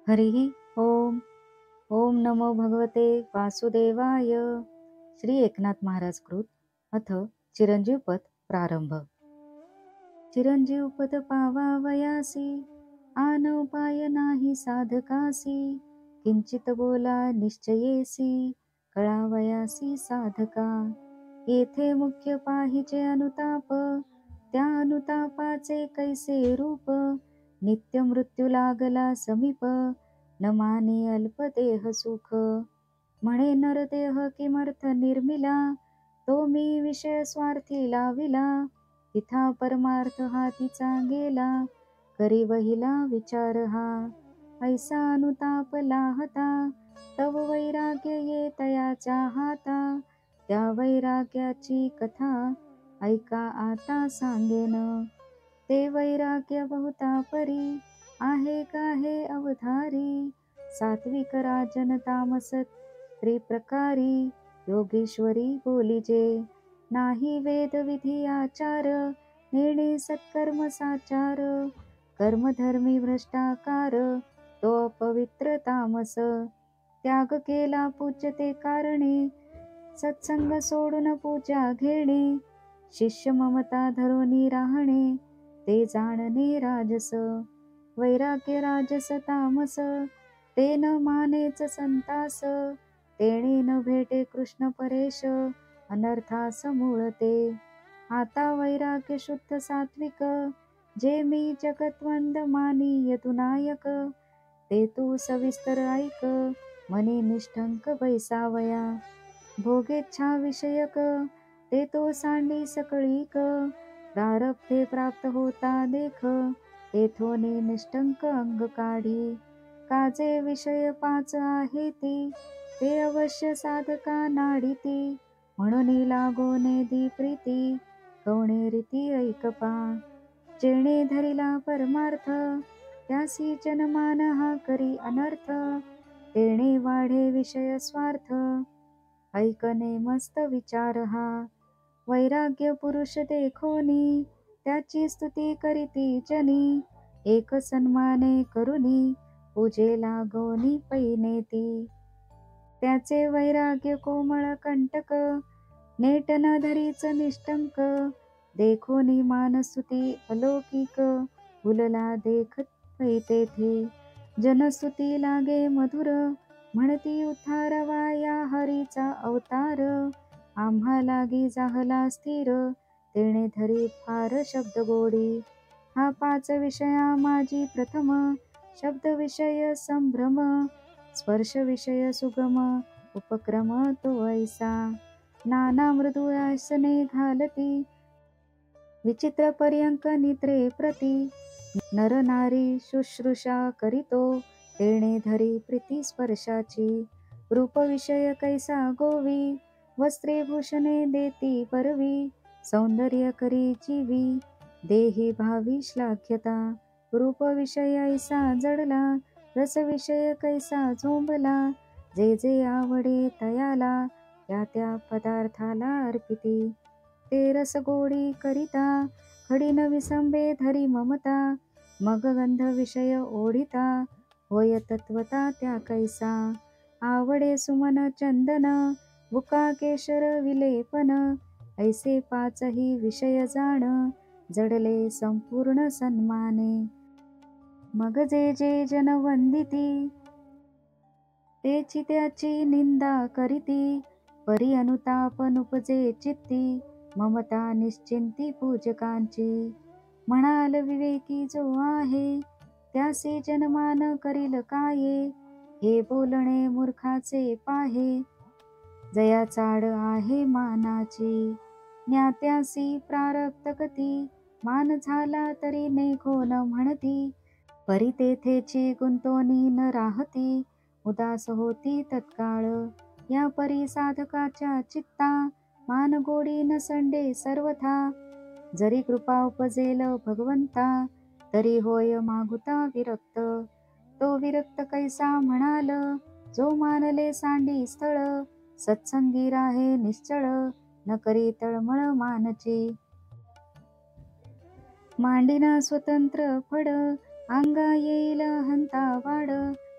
हरिः ओम. ओम नमो भगवते वासुदेवाय. श्री एकनाथ महाराज कृत. अथ चिरंजीव पद प्रारंभ. चिरंजीव पद पावावयासी, आन उपाय नाही साधकासी. किंचित बोला निश्चयेसी, कळावयासी साधका. येथे मुख्य पाहिजे अनुताप, त्या अनुतापाचे कैसे रूप. नित्य मृत्यू लागला समीप, न माने अल्प देह सुख. म्हणे नरदेह किमर्थ निर्मिला, तो मी विषय स्वार्थी लाविला. तिथा परमार्थ हा तिचा गेला, करी वहिला विचार हा. ऐसा अनुताप लाहता, तव वैराग्य ये तयाच्या हाता. त्या वैराग्याची कथा ऐका आता सांगेन. ते वैराग्य बहुता परी, आहे का हे अवधारी. सात्विक राजन तामस त्रिप्रकारी, योगेश्वरी बोलिजे. नाही वेद विधी आचार, नेणे सत्कर्म साचार. कर्मधर्मी भ्रष्टाकार, तो अपवित्र तामस. त्याग केला पूज्यते कारणे, सत्संग सोडून पूजा घेणे. शिष्य ममता धरोनी राहणे, ते जाणणे राजस. वैराग्य राजस तामस, ते न मानेच संतास. तेणे न भेटे कृष्ण परेश, अनर्थास मूळ ते. आता वैराग्य शुद्ध सात्विक, जे मी जगत्वंद मानी यदुनायक. ते तू सविस्तर ऐक, मनी निष्ठंक बैसावया. भोगेच्छा विषयक, ते तो सांडी सकळीक. प्रारब्धे प्राप्त होता देख, तेथोने निष्ठंक अंग काढी. काजे विषय पाच आहे ती, ते अवश्य साधका नाडिती. म्हणून लागोने दी प्रीती, कवणे रीती ऐकपा. जेणे धरिला परमार्थ, त्यासी जनमान हा करी अनर्थ. तेणे वाढे विषय स्वार्थ, ऐकणे मस्त विचार हा. वैराग्य पुरुष देखोनी, त्याची स्तुती करीती जनी. एक सन्माने करुनी, पूजे लागोनी पैनेती. त्याचे वैराग्य कोमळ कंटक, नेट न धरीच निष्ठंक. देखोनी मानस्तुती अलौकिक, फुलला देखत पै तेथे. जनस्तुती लागे मधुर, म्हणती उद्धारवा या हरीचा अवतार. आम्हा लागी जाहला स्थिर, तेणे धरी फार शब्द गोडी. हा पाच विषया माझी प्रथम, शब्द विषय संभ्रम. स्पर्श विषय सुगम, उपक्रम तो ऐसा. नाना मृदू आसने घालती, विचित्र पर्यंक निद्रे प्रती. नर नारी शुश्रूषा करीतो, तेणे धरी प्रीती स्पर्शाची. रूप विषय कैसा गोवी, वस्त्रे भूषणे देती परवी. सौंदर्य करी जीवी, देही भावी श्लाघ्यता. रूप विषय ऐसा जडला, रस विषय कैसा झोंबला. जे जे आवडे तयाला, त्या त्या पदार्थाला अर्पिती. ते रस गोडी करिता, खडीन विसंबे धरी ममता. मग गंध विषय ओढिता, होय तत्वता त्या कैसा. आवडे सुमन चंदन, बुका केशर विलेपन. ऐसे पाचही विषय जाण, जडले संपूर्ण सन्माने. मग जे जे जन वंदिती, तेची त्याची निंदा करीती. परी अनुताप नुपजे चित्ती, ममता निश्चिंती पूजकांची. म्हणाल विवेकी जो आहे, त्यासे जनमान करील काये. हे बोलणे मूर्खाचे पाहे, जया चाड आहे मानाची. ज्ञात्यासी प्रारब्ध गती, मान झाला तरी नेघो न म्हणती. परी तेथेची गुंतोनी न राहती, उदास होती तत्काळ. या परी साधकाच्या चित्ता, मान गोडी न संडे सर्वथा. जरी कृपा उपजेल भगवंता, तरी होय मागुता विरक्त. तो विरक्त कैसा म्हणाल, जो मानले सांडी स्थळ. सत्संगी राहे निश्चळ, न करी तळमळ मानची. मांडिना स्वतंत्र फड, अंगा येईल हंता वाड.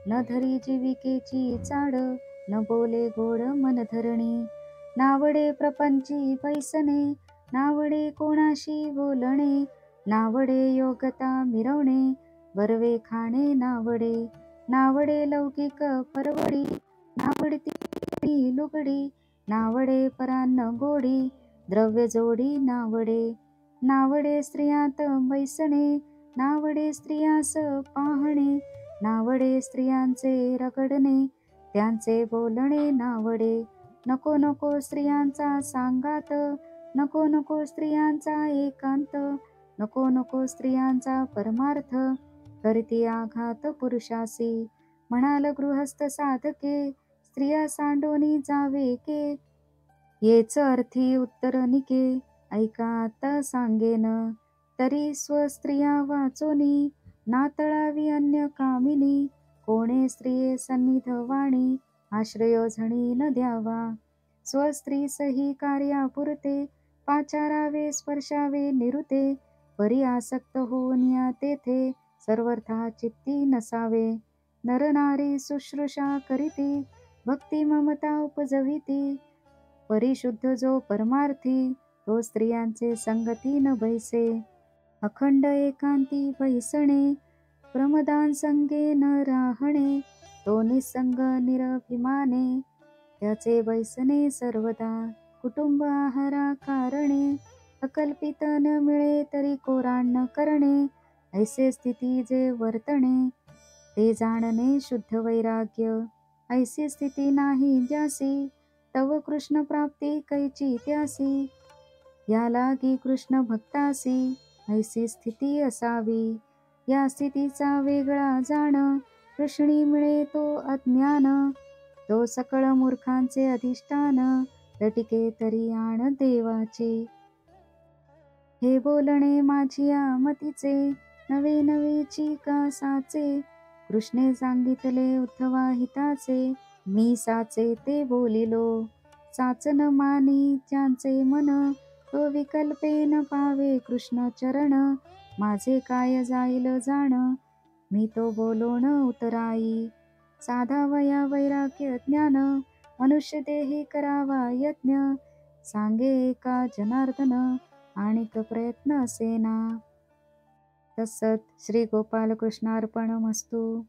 न धरी जीविकेची चाड, न बोले गोड मन धरणी. नावडे प्रपंची पैसणे, नावडे कोणाशी बोलणे. नावडे योग्यता मिरवणे, बरवे खाणे नावडे. नावडे लौकिक परवडी, नावडती लुगडी. नावडे परान्न गोडी, द्रव्य जोडी नावडे. नावडे स्त्रियात बैसणे, नावडे स्त्रियास पाहणे. नावडे स्त्रियांचे रगडणे, त्यांचे बोलणे नावडे. नको नको स्त्रियांचा सांगात, नको नको स्त्रियांचा एकांत. नको नको स्त्रियांचा परमार्थ, करती आघात पुरुषासी. म्हणाल गृहस्थ साधके, स्त्रिया सांडोनी जावे के. येच अर्थी उत्तर निके, ऐका आता सांगेन. तरी स्वस्त्रिया वाचोनी, नातळावी अन्य कामिनी. कोणे स्त्रिये सन्निध वाणी, आश्रयो झणी न द्यावा. स्वस्त्री सही कार्यापुरते, पाचारावे स्पर्शावे निरुते. परी आसक्त होऊन या तेथे, सर्वथा चित्ती नसावे. नरनारी शुश्रूषा करीती, भक्ती ममता उपजविती. परिशुद्ध जो परमार्थी, तो स्त्रियांचे संगती न बैसे. अखंड एकांती बैसणे, प्रमदान संगे न राहणे. तो निसंग निरभिमाने, त्याचे बैसणे सर्वदा. कुटुंब आहारा कारणे, अकल्पित न मिळे तरी कोराण करणे. ऐसे स्थिती जे वर्तणे, ते जाणणे शुद्ध वैराग्य. ऐसी स्थिती नाही ज्यासी, तव कृष्ण प्राप्ती कैची त्यासी. या लागी कृष्ण भक्तासी, ऐसी स्थिती असावी. या स्थितीचा वेगळा जाण, कृष्णी मिळे तो अज्ञान. तो सकळ मूर्खांचे अधिष्ठान, लटिके तरी आण देवाची. हे बोलणे माझिया मतीचे, नवे नवेची का साचे. कृष्णे सांगितले उद्धवा हिताचे, मी साचे ते बोलिलो. साच न मानी ज्यांचे मन, तो विकल्पे न पावे कृष्ण चरण. माझे काय जाईल जाण, मी तो बोलोण उतराई. साधावया वैराग्य ज्ञान, मनुष्य देही करावा यज्ञ. सांगे एका जनार्दन, आणिक प्रयत्न असेना. तत्सत. श्री गोपाल कृष्णार्पणमस्तु.